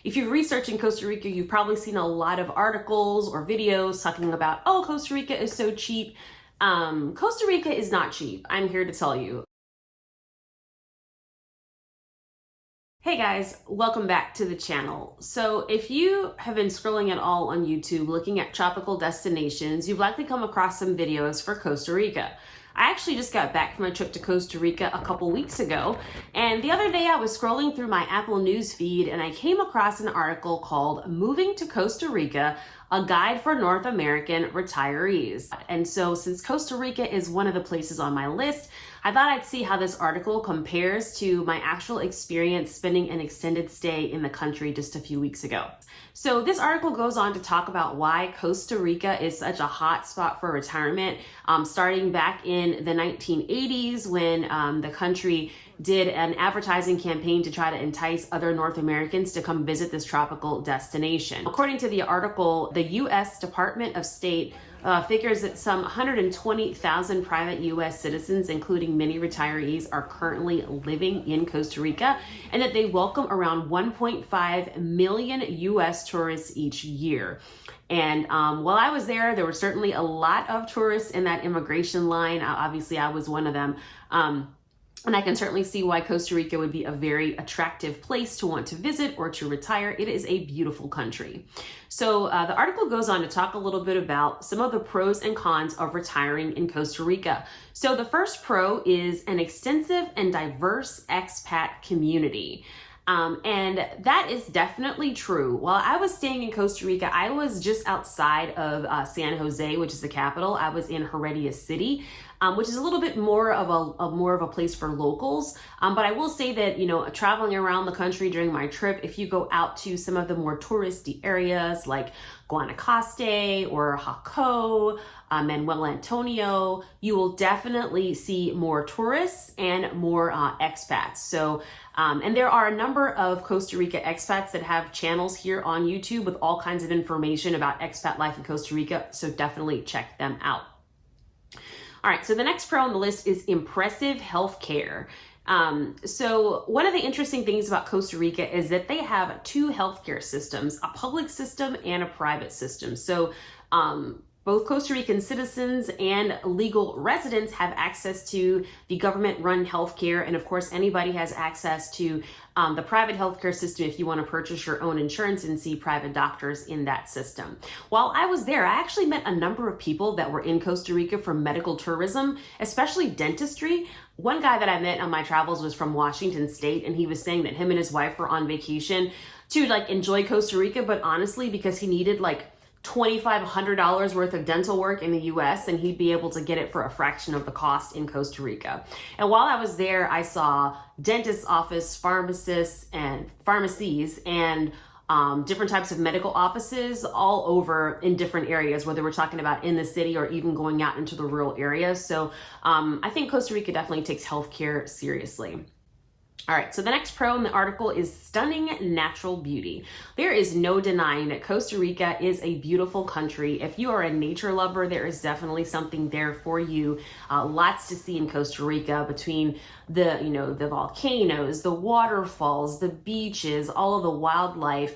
If you're researching Costa Rica, you've probably seen a lot of articles or videos talking about, oh, Costa Rica is so cheap. Costa Rica is not cheap. I'm here to tell you. Hey guys, welcome back to the channel. So if you have been scrolling at all on YouTube looking at tropical destinations, you've likely come across some videos for Costa Rica. I actually just got back from a trip to Costa Rica a couple weeks ago, and the other day I was scrolling through my Apple News feed and I came across an article called Moving to Costa Rica, a guide for North American retirees. And so since Costa Rica is one of the places on my list, I thought I'd see how this article compares to my actual experience spending an extended stay in the country just a few weeks ago. So this article goes on to talk about why Costa Rica is such a hot spot for retirement, starting back in the 1980s when the country did an advertising campaign to try to entice other North Americans to come visit this tropical destination. According to the article, the U.S. Department of State figures that some 120,000 private U.S. citizens, including many retirees, are currently living in Costa Rica, and that they welcome around 1.5 million U.S. tourists each year. And while I was there, there were certainly a lot of tourists in that immigration line. Obviously, I was one of them. And I can certainly see why Costa Rica would be a very attractive place to want to visit or to retire. It is a beautiful country. So the article goes on to talk a little bit about some of the pros and cons of retiring in Costa Rica. So the first pro is an extensive and diverse expat community. And that is definitely true. While I was staying in Costa Rica, I was just outside of San Jose, which is the capital. I was in Heredia City, which is a little bit more of a place for locals. But I will say that, traveling around the country during my trip, if you go out to some of the more touristy areas like Guanacaste or Jaco, Manuel Antonio, you will definitely see more tourists and more expats. So, and there are a number of Costa Rica expats that have channels here on YouTube with all kinds of information about expat life in Costa Rica. So definitely check them out. All right, so the next pro on the list is impressive healthcare. So one of the interesting things about Costa Rica is that they have two healthcare systems, a public system and a private system. So both Costa Rican citizens and legal residents have access to the government-run healthcare, and of course, anybody has access to the private healthcare system if you want to purchase your own insurance and see private doctors in that system. While I was there, I actually met a number of people that were in Costa Rica for medical tourism, especially dentistry. One guy that I met on my travels was from Washington State, and he was saying that him and his wife were on vacation to enjoy Costa Rica, but honestly, because he needed $2,500 worth of dental work in the US, and he'd be able to get it for a fraction of the cost in Costa Rica. And while I was there, I saw dentist's office, pharmacists, and pharmacies, and different types of medical offices all over in different areas, whether we're talking about in the city or even going out into the rural areas. So I think Costa Rica definitely takes healthcare seriously. All right, so the next pro in the article is stunning natural beauty. There is no denying that Costa Rica is a beautiful country. If you are a nature lover, there is definitely something there for you. Lots to see in Costa Rica between the volcanoes, the waterfalls, the beaches, all of the wildlife.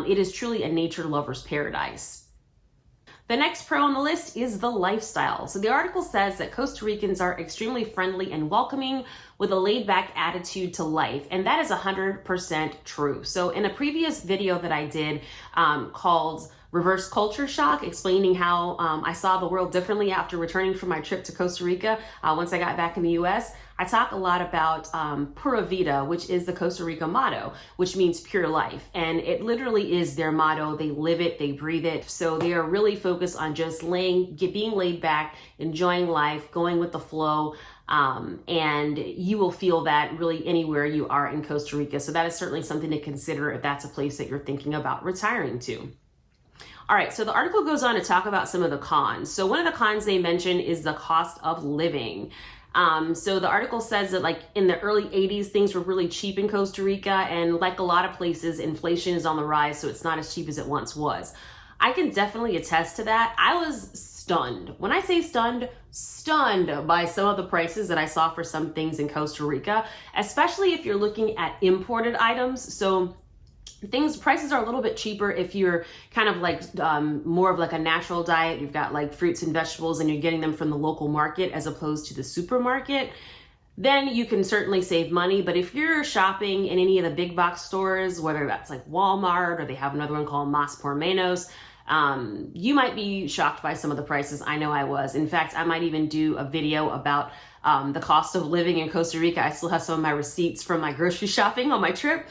It is truly a nature lover's paradise. The next pro on the list is the lifestyle. So the article says that Costa Ricans are extremely friendly and welcoming with a laid-back attitude to life, and that is 100% true. So in a previous video that I did called Reverse Culture Shock, explaining how I saw the world differently after returning from my trip to Costa Rica once I got back in the US, I talk a lot about Pura Vida, which is the Costa Rica motto, which means pure life. And it literally is their motto. They live it, they breathe it. So they are really focused on just being laid back, enjoying life, going with the flow. And you will feel that really anywhere you are in Costa Rica. So that is certainly something to consider if that's a place that you're thinking about retiring to. All right, so the article goes on to talk about some of the cons. So one of the cons they mention is the cost of living. So the article says that in the early 80s, things were really cheap in Costa Rica, and like a lot of places, inflation is on the rise, so it's not as cheap as it once was. I can definitely attest to that. I was stunned. When I say stunned by some of the prices that I saw for some things in Costa Rica, especially if you're looking at imported items. So Prices are a little bit cheaper if you're kind of like more of like a natural diet. You've got like fruits and vegetables and you're getting them from the local market as opposed to the supermarket. Then you can certainly save money. But if you're shopping in any of the big box stores, whether that's like Walmart or they have another one called Mas por Menos, you might be shocked by some of the prices. I know I was. In fact, I might even do a video about the cost of living in Costa Rica. I still have some of my receipts from my grocery shopping on my trip.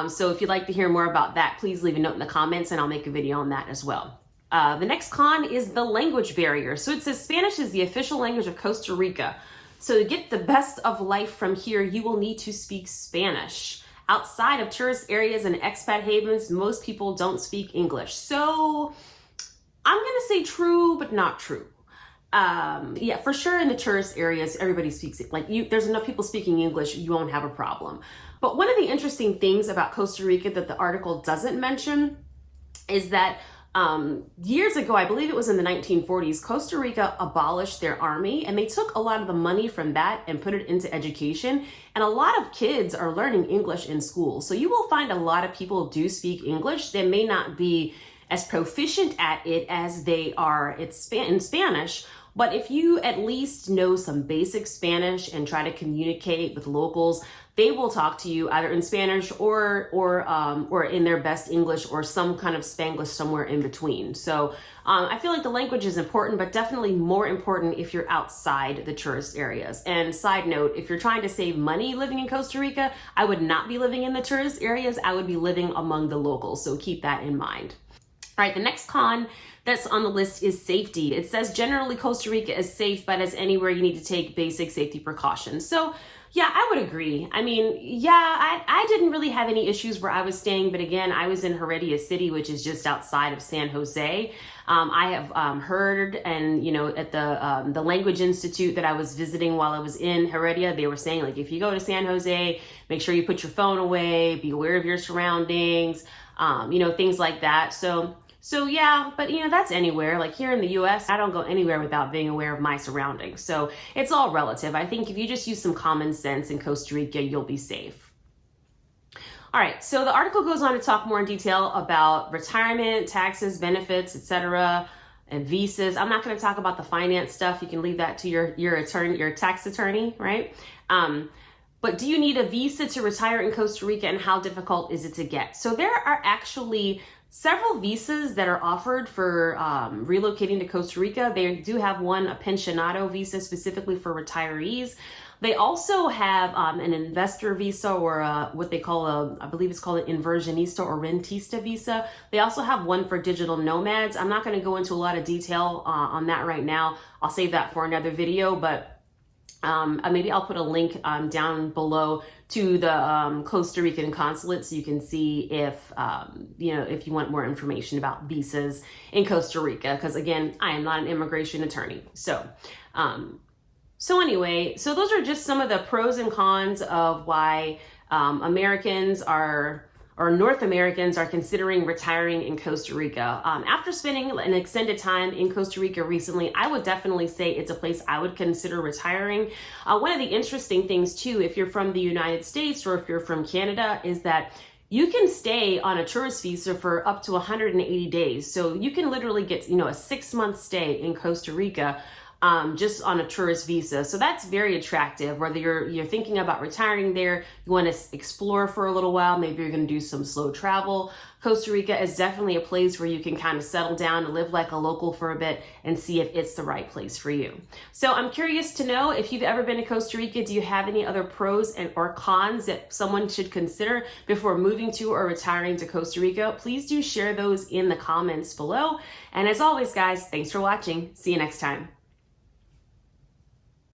So if you'd like to hear more about that, please leave a note in the comments and I'll make a video on that as well. The next con is the language barrier. So it says Spanish is the official language of Costa Rica. So to get the best of life from here, you will need to speak Spanish. Outside of tourist areas and expat havens, most people don't speak English. So I'm going to say true, but not true. Yeah, for sure in the tourist areas, everybody speaks it. Like there's enough people speaking English, you won't have a problem. But one of the interesting things about Costa Rica that the article doesn't mention is that years ago, I believe it was in the 1940s, Costa Rica abolished their army and they took a lot of the money from that and put it into education. And a lot of kids are learning English in school. So you will find a lot of people do speak English. They may not be as proficient at it as they are in Spanish. But if you at least know some basic Spanish and try to communicate with locals, they will talk to you either in Spanish or in their best English or some kind of Spanglish somewhere in between. So I feel like the language is important, but definitely more important if you're outside the tourist areas. And side note, if you're trying to save money living in Costa Rica, I would not be living in the tourist areas. I would be living among the locals. So keep that in mind. All right, the next con that's on the list is safety. It says generally Costa Rica is safe, but as anywhere you need to take basic safety precautions. So yeah, I would agree. I mean, yeah, I didn't really have any issues where I was staying, but again, I was in Heredia City, which is just outside of San Jose. I have heard, and you know, at the Language Institute that I was visiting while I was in Heredia, they were saying like, if you go to San Jose, make sure you put your phone away, be aware of your surroundings, you know, things like that. So yeah, but you know, that's anywhere. Like here in the US, I don't go anywhere without being aware of my surroundings. So it's all relative. I think if you just use some common sense in Costa Rica, you'll be safe. All right, so the article goes on to talk more in detail about retirement, taxes, benefits, etc., and visas. I'm not going to talk about the finance stuff. You can leave that to your attorney, your tax attorney, right? But do you need a visa to retire in Costa Rica, and how difficult is it to get? So there are actually several visas that are offered for relocating to Costa Rica. They do have one, a pensionado visa specifically for retirees. They also have an investor visa or what they call I believe it's called an inversionista or rentista visa. They also have one for digital nomads. I'm not going to go into a lot of detail on that right now. I'll save that for another video, but maybe I'll put a link down below to the Costa Rican consulate so you can see if, you know, if you want more information about visas in Costa Rica. Because again, I am not an immigration attorney. So anyway, so those are just some of the pros and cons of why Americans or North Americans are considering retiring in Costa Rica. After spending an extended time in Costa Rica recently, I would definitely say it's a place I would consider retiring. One of the interesting things too, if you're from the United States or if you're from Canada, is that you can stay on a tourist visa for up to 180 days. So you can literally get, you know, a 6-month stay in Costa Rica just on a tourist visa. So that's very attractive. Whether you're thinking about retiring there, you want to explore for a little while, maybe you're going to do some slow travel. Costa Rica is definitely a place where you can kind of settle down and live like a local for a bit and see if it's the right place for you. So I'm curious to know if you've ever been to Costa Rica. Do you have any other pros or cons that someone should consider before moving to or retiring to Costa Rica? Please do share those in the comments below. And as always, guys, thanks for watching. See you next time.